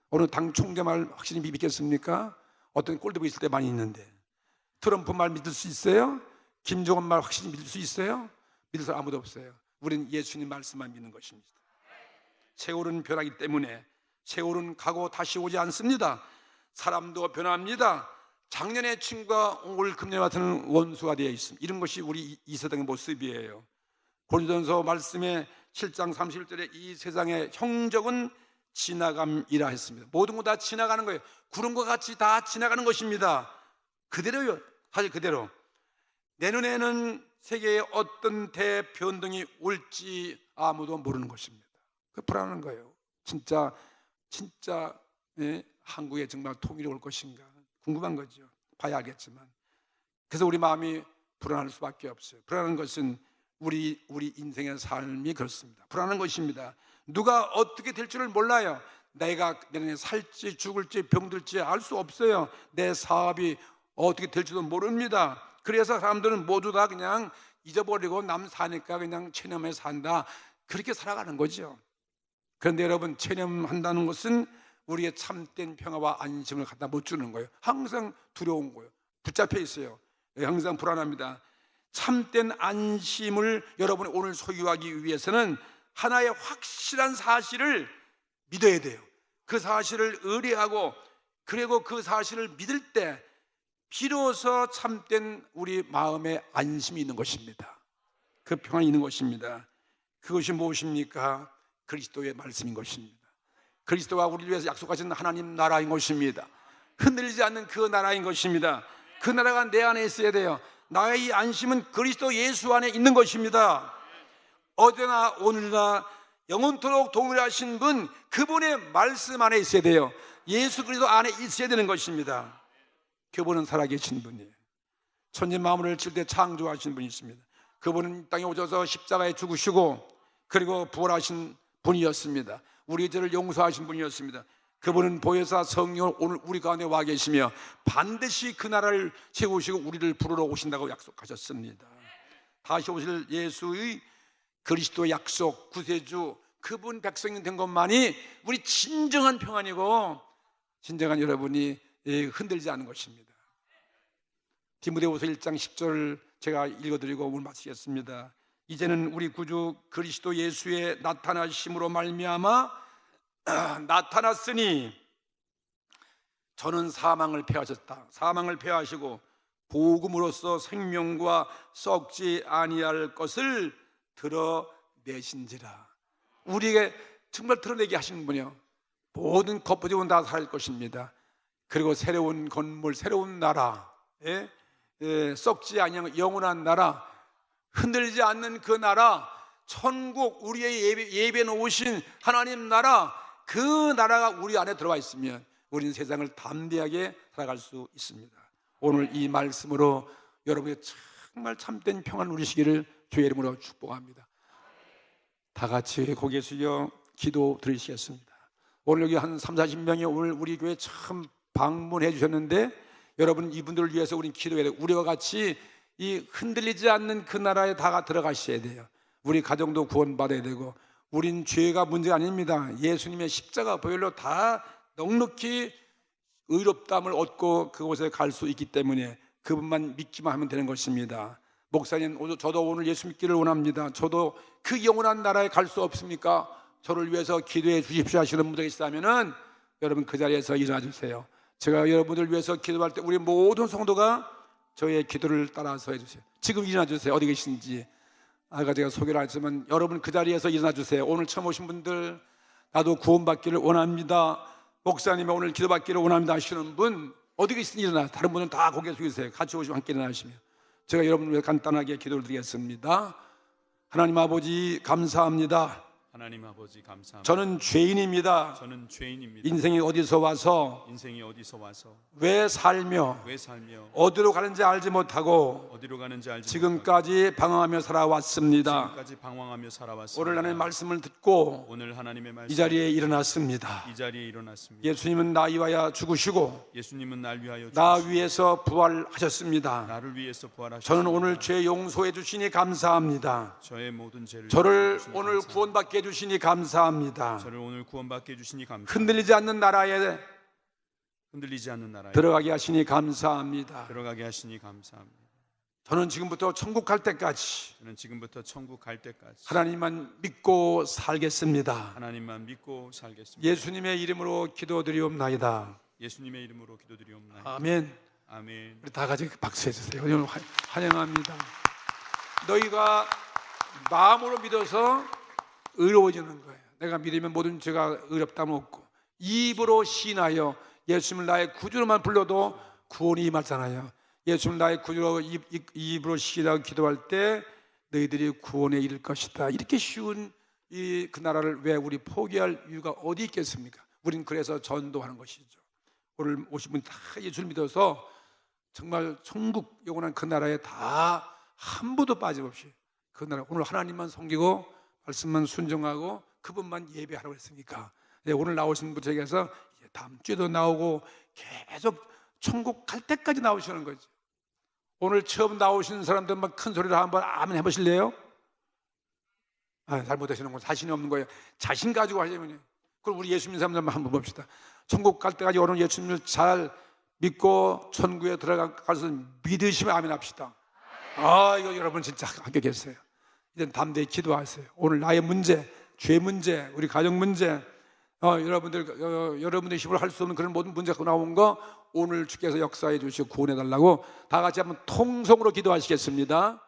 Speaker 1: 어느 당 총재 말 확실히 믿겠습니까? 어떤 꼴도 있을 때 많이 있는데 트럼프 말 믿을 수 있어요? 김정은 말 확실히 믿을 수 있어요? 믿을 사람 아무도 없어요. 우리는 예수님 말씀만 믿는 것입니다. 세월은 변하기 때문에 세월은 가고 다시 오지 않습니다. 사람도 변합니다. 작년의 친구가 올 금년 같은 원수가 되어 있습니다. 이런 것이 우리 이 세상의 모습이에요. 고린도전서 말씀에 7장 31절에 이 세상의 형적은 지나감이라 했습니다. 모든 거 다 지나가는 거예요. 구름과 같이 다 지나가는 것입니다. 그대로요. 사실 그대로. 내년에는 세계에 어떤 대변동이 올지 아무도 모르는 것입니다. 그 불안한 거예요. 진짜 한국에 정말 통일이 올 것인가 궁금한 거죠. 봐야 알겠지만. 그래서 우리 마음이 불안할 수밖에 없어요. 불안한 것은 우리 인생의 삶이 그렇습니다. 불안한 것입니다. 누가 어떻게 될 줄을 몰라요. 내가 내년에 살지 죽을지 병들지 알 수 없어요. 내 사업이 어떻게 될지도 모릅니다. 그래서 사람들은 모두 다 그냥 잊어버리고 남 사니까 그냥 체념해 산다. 그렇게 살아가는 거죠. 그런데 여러분, 체념한다는 것은 우리의 참된 평화와 안심을 갖다 못 주는 거예요. 항상 두려운 거예요. 붙잡혀 있어요. 항상 불안합니다. 참된 안심을 여러분이 오늘 소유하기 위해서는 하나의 확실한 사실을 믿어야 돼요. 그 사실을 의뢰하고 그리고 그 사실을 믿을 때 비로소 참된 우리 마음에 안심이 있는 것입니다. 그 평안이 있는 것입니다. 그것이 무엇입니까? 그리스도의 말씀인 것입니다. 그리스도가 우리를 위해서 약속하신 하나님 나라인 것입니다. 흔들리지 않는 그 나라인 것입니다. 그 나라가 내 안에 있어야 돼요. 나의 이 안심은 그리스도 예수 안에 있는 것입니다. 어제나 오늘나 영원토록 동일하신 분, 그분의 말씀 안에 있어야 돼요. 예수 그리스도 안에 있어야 되는 것입니다. 그분은 살아계신 분이에요. 천지 만물을 칠 때 창조하신 분이 있습니다. 그분은 땅에 오셔서 십자가에 죽으시고 그리고 부활하신 분이었습니다. 우리 죄를 용서하신 분이었습니다. 그분은 보혜사 성령을 오늘 우리 가운데 와 계시며 반드시 그 나라를 세우시고 우리를 부르러 오신다고 약속하셨습니다. 다시 오실 예수의 그리스도 약속, 구세주, 그분 백성이 된 것만이 우리 진정한 평안이고 진정한 여러분이 흔들지 않은 것입니다. 디모데후서 1장 10절 제가 읽어드리고 오늘 마치겠습니다. 이제는 우리 구주 그리스도 예수의 나타나심으로 말미암아 나타났으니 저는 사망을 패하셨다. 사망을 패하시고 복음으로써 생명과 썩지 아니할 것을 드러내신지라. 우리에게 정말 드러내게 하시는 분이요, 모든 겉보지고는 다 살 것입니다. 그리고 새로운 건물, 새로운 나라, 썩지 아니하는 영원한 나라, 흔들리지 않는 그 나라, 천국, 우리의 예배 놓으신 하나님 나라, 그 나라가 우리 안에 들어와 있으면 우리는 세상을 담대하게 살아갈 수 있습니다. 오늘 이 말씀으로 여러분의 정말 참된 평안 누리시기를 주의 이름으로 축복합니다. 다 같이 고개 숙여 기도 드리시겠습니다. 오늘 여기 한 30-40명이 오늘 우리 교회 참 방문해 주셨는데, 여러분 이분들을 위해서 우리는 기도해야 돼요. 우리와 같이 이 흔들리지 않는 그 나라에 다 들어가셔야 돼요. 우리 가정도 구원받아야 되고, 우린 죄가 문제가 아닙니다. 예수님의 십자가 보혈로 다 넉넉히 의롭다함을 얻고 그곳에 갈 수 있기 때문에 그분만 믿기만 하면 되는 것입니다. 목사님, 저도 오늘 예수 믿기를 원합니다. 저도 그 영원한 나라에 갈 수 없습니까? 저를 위해서 기도해 주십시오 하시는 분들이 있다면은 여러분 그 자리에서 일어나 주세요. 제가 여러분들 위해서 기도할 때 우리 모든 성도가 저의 기도를 따라서 해주세요. 지금 일어나 주세요. 어디 계신지. 아까 제가 소개를 했지만 여러분 그 자리에서 일어나 주세요. 오늘 처음 오신 분들, 나도 구원받기를 원합니다, 목사님이 오늘 기도받기를 원합니다 하시는 분 어디 계신지 일어나. 다른 분은 다 고개 숙이세요. 같이 오시면 함께 일어나시면 제가 여러분을 위해 간단하게 기도를 드리겠습니다. 하나님 아버지 감사합니다.
Speaker 2: 하나님 아버지 감사합니다.
Speaker 1: 저는 죄인입니다.
Speaker 2: 저는 죄인입니다.
Speaker 1: 인생이 어디서 와서 왜 살며 어디로 가는지 알지 못하고 지금까지 방황하며 살아왔습니다. 오늘 하나님의 말씀을 듣고 이 자리에 일어났습니다. 예수님은 나 위하여 죽으시고 나 위해서 부활하셨습니다. 저는 오늘 죄 용서해 주시니 감사합니다. 저를 오늘 구원받게 해주시니 감사합니다. 흔들리지 않는 나라에 들어가게 하시니 감사합니다. 저는 지금부터 천국 갈 때까지 하나님만 믿고 살겠습니다. 예수님의 이름으로 기도드리옵나이다. 아멘. 우리 다 같이 박수해 주세요. 오늘 환영합니다. 너희가 마음으로 믿어서 의로워지는 거예요. 내가 믿으면 모든 죄가 의롭다면 없고, 입으로 시인하여 예수님을 나의 구주로만 불러도 구원이 임하잖아요. 예수님을 나의 구주로 입으로 시인하고 기도할 때 너희들이 구원에 이를 것이다. 이렇게 쉬운 그 나라를 왜 우리 포기할 이유가 어디 있겠습니까? 우린 그래서 전도하는 것이죠. 오늘 오신 분 다 예수를 믿어서 정말 천국 영원한 그 나라에 다 한 분도 빠짐없이 그 나라, 오늘 하나님만 섬기고 말씀만 순종하고 그분만 예배하라고 했으니까 오늘 나오신 분에게서 다음 주에도 나오고 계속 천국 갈 때까지 나오시는 거죠. 오늘 처음 나오신 사람들만 큰 소리로 한번 아멘 해보실래요? 잘못하시는 건 자신이 없는 거예요. 자신 가지고 하려면. 그럼 우리 예수 믿는 사람들만 한번 봅시다. 천국 갈 때까지 오늘 예수님을 잘 믿고 천국에 들어가서 믿으시면 아멘 합시다. 이거 여러분 진짜 합격했어요. 이제 담대히 기도하세요. 오늘 나의 문제, 죄 문제, 우리 가정 문제, 여러분들 힘으로 할 수 없는 그런 모든 문제가 나온 거 오늘 주께서 역사해 주시고 구원해 달라고 다 같이 한번 통성으로 기도하시겠습니다.